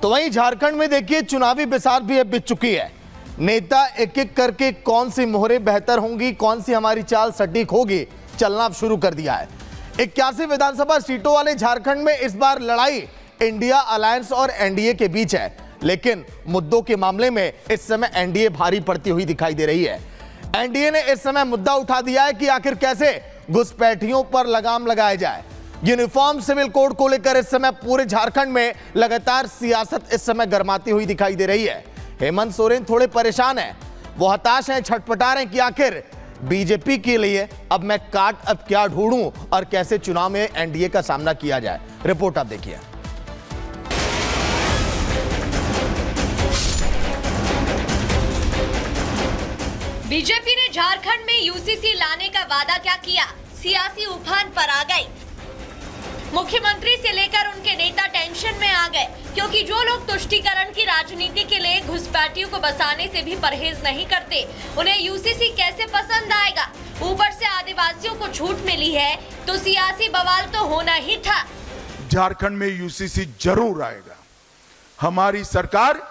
तो वहीं झारखंड में देखिए चुनावी बिसात भी अब बीत चुकी है। नेता एक एक करके कौन सी मोहरें बेहतर होंगी, कौन सी हमारी चाल सटीक होगी, चलना शुरू कर दिया है। 81 विधानसभा सीटों वाले झारखंड में इस बार लड़ाई इंडिया अलायंस और एनडीए के बीच है, लेकिन मुद्दों के मामले में इस समय एनडीए भारी पड़ती हुई दिखाई दे रही है। एनडीए ने इस समय मुद्दा उठा दिया है कि आखिर कैसे घुसपैठियों पर लगाम लगाया जाए। यूनिफॉर्म सिविल कोड को लेकर इस समय पूरे झारखंड में लगातार सियासत इस समय गर्माती हुई दिखाई दे रही है। हेमंत सोरेन थोड़े परेशान हैं, वो हताश हैं, छटपटा रहे हैं कि आखिर बीजेपी के लिए अब मैं काट अब क्या ढूंढूं और कैसे चुनाव में एनडीए का सामना किया जाए। रिपोर्ट आप देखिए। बीजेपी ने झारखंड में यूसीसी लाने का वादा क्या किया, सियासी उफान पर आ गई। मुख्यमंत्री से लेकर उनके नेता टेंशन में आ गए, क्योंकि जो लोग तुष्टीकरण की राजनीति के लिए घुसपैठियों को बसाने से भी परहेज नहीं करते, उन्हें यूसीसी कैसे पसंद आएगा। ऊपर से आदिवासियों को छूट मिली है तो सियासी बवाल तो होना ही था। झारखंड में यूसीसी जरूर आएगा। हमारी सरकार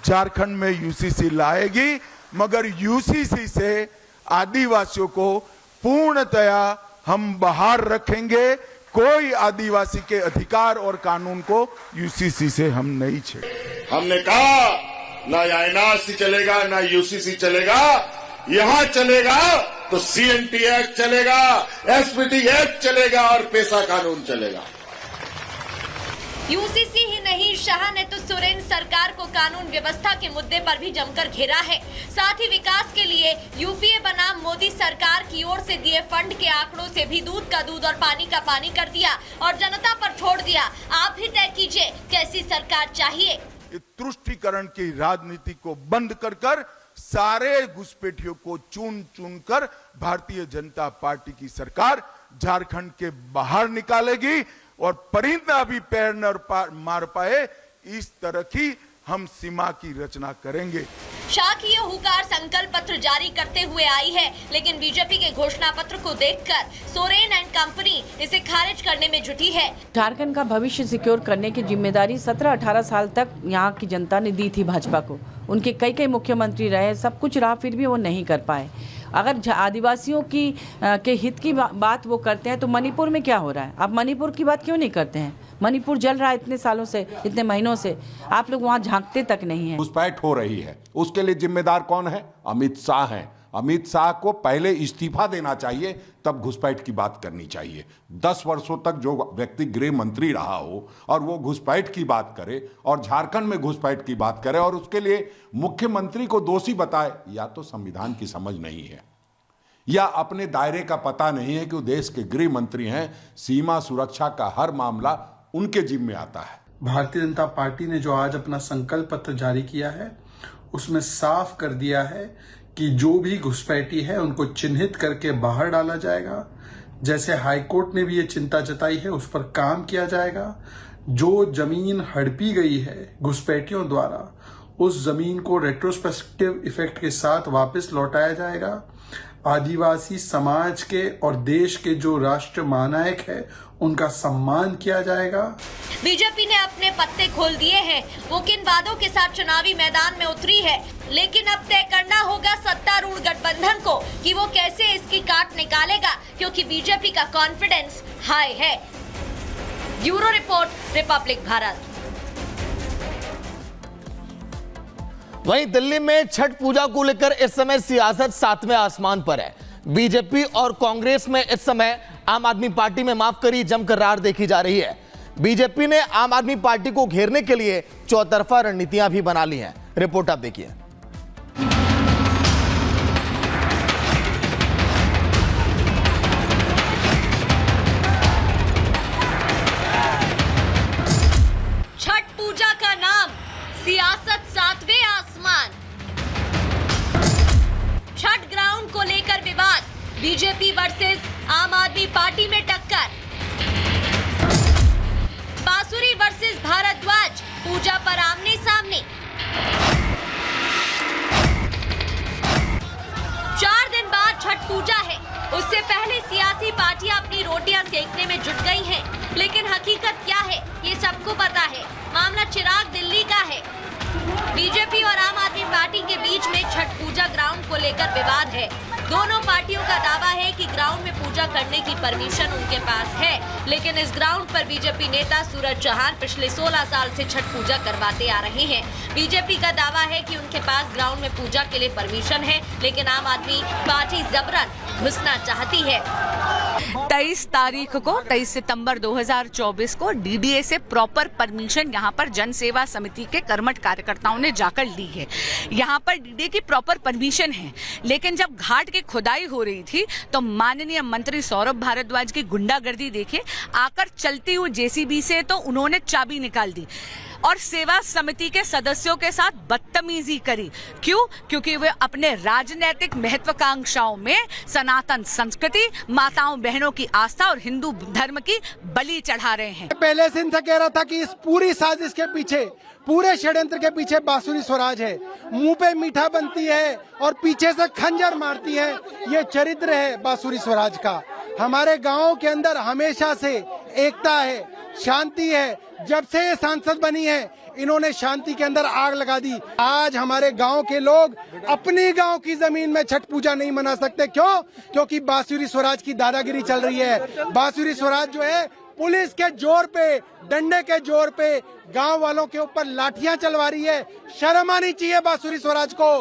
झारखंड में यूसीसी लाएगी, मगर यूसीसी से आदिवासियों को पूर्णतया हम बाहर रखेंगे। कोई आदिवासी के अधिकार और कानून को यूसीसी से हम नहीं छेड़ेंगे। हमने कहा ना एनआरसी चलेगा ना यूसीसी चलेगा, यहां चलेगा तो सीएनटी एक्ट चलेगा, एसपीटी एक्ट चलेगा और पेशा कानून चलेगा। यूसीसी ही नहीं, शाह ने तो सोरेन सरकार को कानून व्यवस्था के मुद्दे पर भी जमकर घेरा है। साथ ही विकास के लिए यूपीए बनाम मोदी सरकार की ओर से दिए फंड के आंकड़ों से भी दूध का दूध और पानी का पानी कर दिया और जनता पर छोड़ दिया। आप ही तय कीजिए कैसी सरकार चाहिए। तुष्टीकरण की राजनीति को बंद कर सारे घुसपैठियों को चुन चुन कर भारतीय जनता पार्टी की सरकार झारखंड के बाहर निकालेगी और परिंदा भी पैर न मार पाए इस तरह की हम सीमा की रचना करेंगे। शाह की यह हुकार संकल्प पत्र जारी करते हुए आई है, लेकिन बीजेपी के घोषणा पत्र को देखकर सोरेन एंड कंपनी इसे खारिज करने में जुटी है। झारखंड का भविष्य सिक्योर करने की जिम्मेदारी 17-18 साल तक यहाँ की जनता ने दी थी भाजपा को। उनके कई मुख्यमंत्री रहे, सब कुछ रहा, फिर भी वो नहीं कर पाए। अगर आदिवासियों के हित की बात वो करते हैं तो मणिपुर में क्या हो रहा है? आप मणिपुर की बात क्यों नहीं करते हैं? मणिपुर जल रहा है इतने सालों से, इतने महीनों से, आप लोग वहाँ झांकते तक नहीं है। घुसपैठ हो रही है, उसके लिए जिम्मेदार कौन है? अमित शाह हैं। अमित शाह को पहले इस्तीफा देना चाहिए, तब घुसपैठ की बात करनी चाहिए। 10 वर्षों तक जो व्यक्ति गृह मंत्री रहा हो और वो घुसपैठ की बात करे और झारखंड में घुसपैठ की बात करे और उसके लिए मुख्यमंत्री को दोषी बताए, या तो संविधान की समझ नहीं है या अपने दायरे का पता नहीं है कि वो देश के गृह मंत्री हैं। सीमा सुरक्षा का हर मामला उनके जिम्मे आता है। भारतीय जनता पार्टी ने जो आज अपना संकल्प पत्र जारी किया है, उसमें साफ कर दिया है कि जो भी घुसपैठी है उनको चिन्हित करके बाहर डाला जाएगा। जैसे हाईकोर्ट ने भी ये चिंता जताई है, उस पर काम किया जाएगा। जो जमीन हड़पी गई है घुसपैठियों द्वारा, उस जमीन को रेट्रोस्पेक्टिव इफेक्ट के साथ वापस लौटाया जाएगा। आदिवासी समाज के और देश के जो राष्ट्र महानायक है उनका सम्मान किया जाएगा। बीजेपी ने अपने पत्ते खोल दिए हैं, वो किन वादों के साथ चुनावी मैदान में उतरी है, लेकिन अब तय करना होगा सत्तारूढ़ गठबंधन को कि वो कैसे इसकी काट निकालेगा, क्योंकि बीजेपी का कॉन्फिडेंस हाई है। Bureau report, Republic Bharat. वहीं दिल्ली में छठ पूजा को लेकर इस समय सियासत सातवें आसमान पर है। बीजेपी और कांग्रेस में इस समय आम आदमी पार्टी में माफ करिए जमकर रार देखी जा रही है। बीजेपी ने आम आदमी पार्टी को घेरने के लिए चौतरफा रणनीतियां भी बना ली हैं। रिपोर्ट आप देखिए। छठ पूजा का नाम, सियासत सातवें आसमान। छठ ग्राउंड को लेकर विवाद, बीजेपी वर्सेस आम आदमी पार्टी में टक्कर। बांसुरी वर्सेस भारद्वाज, पूजा पर आमने सामने। 4 दिन बाद छठ पूजा है, उससे पहले सियासी पार्टियां अपनी रोटियां सेकने में जुट गई हैं, लेकिन हकीकत क्या है ये सबको पता है। मामला चिराग दिल्ली का पूजा ग्राउंड को लेकर विवाद है। दोनों पार्टियों का दावा है कि ग्राउंड में पूजा करने की परमिशन उनके पास है, लेकिन इस ग्राउंड पर बीजेपी नेता सूरज चौहान पिछले 16 साल से छठ पूजा करवाते आ रहे हैं। बीजेपी का दावा है कि उनके पास ग्राउंड में पूजा के लिए परमिशन है, लेकिन आम आदमी पार्टी जबरन घुसना चाहती है। 23 सितंबर 2024 को डीडीए से प्रॉपर परमिशन यहाँ पर जन सेवा समिति के कर्मठ कार्यकर्ताओं ने जाकर ली है। यहाँ पर डीडीए की प्रॉपर परमिशन है, लेकिन जब घाट की खुदाई हो रही थी तो माननीय मंत्री सौरभ भारद्वाज की गुंडागर्दी देखिए, आकर चलती हुई जेसीबी से तो उन्होंने चाबी निकाल दी और सेवा समिति के सदस्यों के साथ बदतमीजी करी। क्यों? क्योंकि वे अपने राजनीतिक महत्वाकांक्षाओं में सनातन संस्कृति, माताओं बहनों की आस्था और हिंदू धर्म की बलि चढ़ा रहे हैं। पहले से इनसे कह रहा था कि इस पूरी साजिश के पीछे, पूरे षड्यंत्र के पीछे बांसुरी स्वराज है। मुंह पे मीठा बनती है और पीछे से खंजर मारती है। ये चरित्र है बांसुरी स्वराज का। हमारे गाँव के अंदर हमेशा से एकता है, शांति है। जब से ये सांसद बनी है, इन्होंने शांति के अंदर आग लगा दी। आज हमारे गांव के लोग अपनी गांव की जमीन में छठ पूजा नहीं मना सकते। क्यों? क्योंकि बांसुरी स्वराज की दादागिरी चल रही है। बांसुरी स्वराज जो है पुलिस के जोर पे, डंडे के जोर पे गांव वालों के ऊपर लाठियां चलवा रही है। शर्म आनी चाहिए बांसुरी स्वराज को।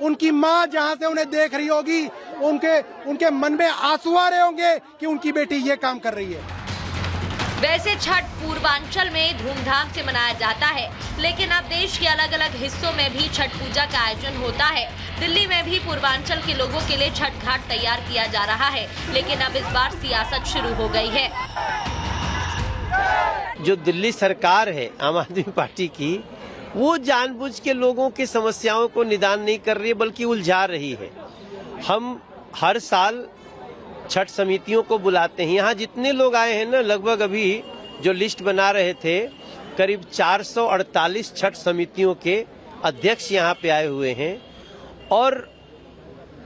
उनकी माँ जहां से उन्हें देख रही होगी, उनके मन में आंसू आ रहे होंगे कि उनकी बेटी ये काम कर रही है। वैसे छठ पूर्वांचल में धूमधाम से मनाया जाता है, लेकिन अब देश के अलग अलग हिस्सों में भी छठ पूजा का आयोजन होता है। दिल्ली में भी पूर्वांचल के लोगों के लिए छठ घाट तैयार किया जा रहा है, लेकिन अब इस बार सियासत शुरू हो गई है। जो दिल्ली सरकार है आम आदमी पार्टी की, वो जानबूझ के लोगों की समस्याओं को निदान नहीं कर रही है, बल्कि उलझा रही है। हम हर साल छठ समितियों को बुलाते हैं। यहाँ जितने लोग आए हैं ना, लगभग अभी जो लिस्ट बना रहे थे, करीब 448 छठ समितियों के अध्यक्ष यहाँ पे आए हुए हैं। और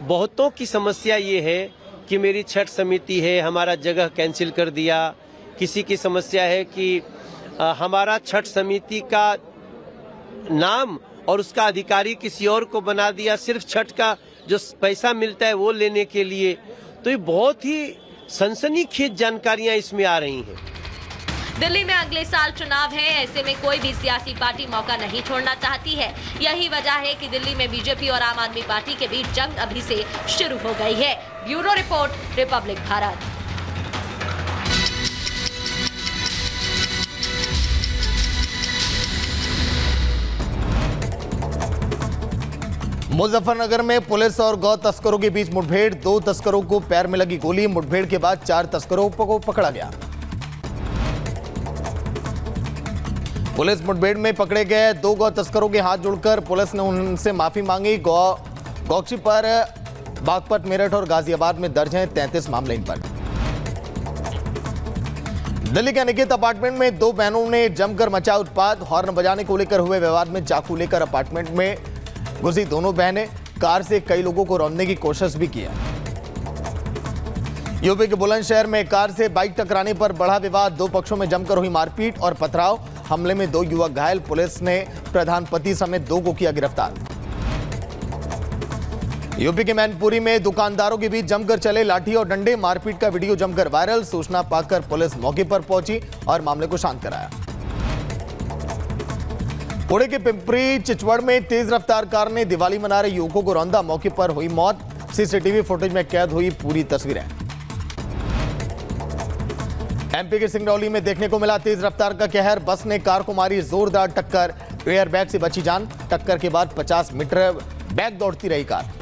बहुतों की समस्या ये है कि मेरी छठ समिति है, हमारा जगह कैंसिल कर दिया। किसी की समस्या है कि हमारा छठ समिति का नाम और उसका अधिकारी किसी और को बना दिया, सिर्फ छठ का जो पैसा मिलता है वो लेने के लिए। तो ये बहुत ही सनसनीखेज जानकारियां इसमें आ रही हैं। दिल्ली में अगले साल चुनाव है, ऐसे में कोई भी सियासी पार्टी मौका नहीं छोड़ना चाहती है। यही वजह है कि दिल्ली में बीजेपी और आम आदमी पार्टी के बीच जंग अभी से शुरू हो गई है। Bureau report, Republic Bharat. Muzaffarnagar में पुलिस और गौ तस्करों के बीच मुठभेड़। 2 तस्करों को पैर में लगी गोली। मुठभेड़ के बाद 4 तस्करों को पकड़ा गया। पुलिस मुठभेड़ में पकड़े गए 2 गौ तस्करों के हाथ जोड़कर पुलिस ने उनसे माफी मांगी। गौची पर बागपत, मेरठ और गाजियाबाद में दर्ज हैं 33 मामले इन पर। दिल्ली के अनिकेत अपार्टमेंट में 2 बहनों ने जमकर मचा उत्पात। हॉर्न बजाने को लेकर हुए विवाद में चाकू लेकर अपार्टमेंट में घुसी दोनों बहनें। कार से कई लोगों को रौंदने की कोशिश भी की। यूपी के बुलंदशहर में कार से बाइक टकराने पर बढ़ा विवाद। 2 पक्षों में जमकर हुई मारपीट और पथराव। हमले में 2 युवक घायल। पुलिस ने प्रधान पति समेत 2 को किया गिरफ्तार। यूपी के मैनपुरी में दुकानदारों के बीच जमकर चले लाठी और डंडे। मारपीट का वीडियो जमकर वायरल। सूचना पाकर पुलिस मौके पर पहुंची और मामले को शांत कराया। पुणे के पिंपरी चिचवड़ में तेज रफ्तार कार ने दिवाली मना रहे युवकों को रौंदा। मौके पर हुई मौत। सीसीटीवी फुटेज में कैद हुई पूरी तस्वीरें। एमपी के सिंगरौली में देखने को मिला तेज रफ्तार का कहर। बस ने कार को मारी जोरदार टक्कर। एयरबैग से बची जान। टक्कर के बाद 50 मीटर बैग दौड़ती रही कार।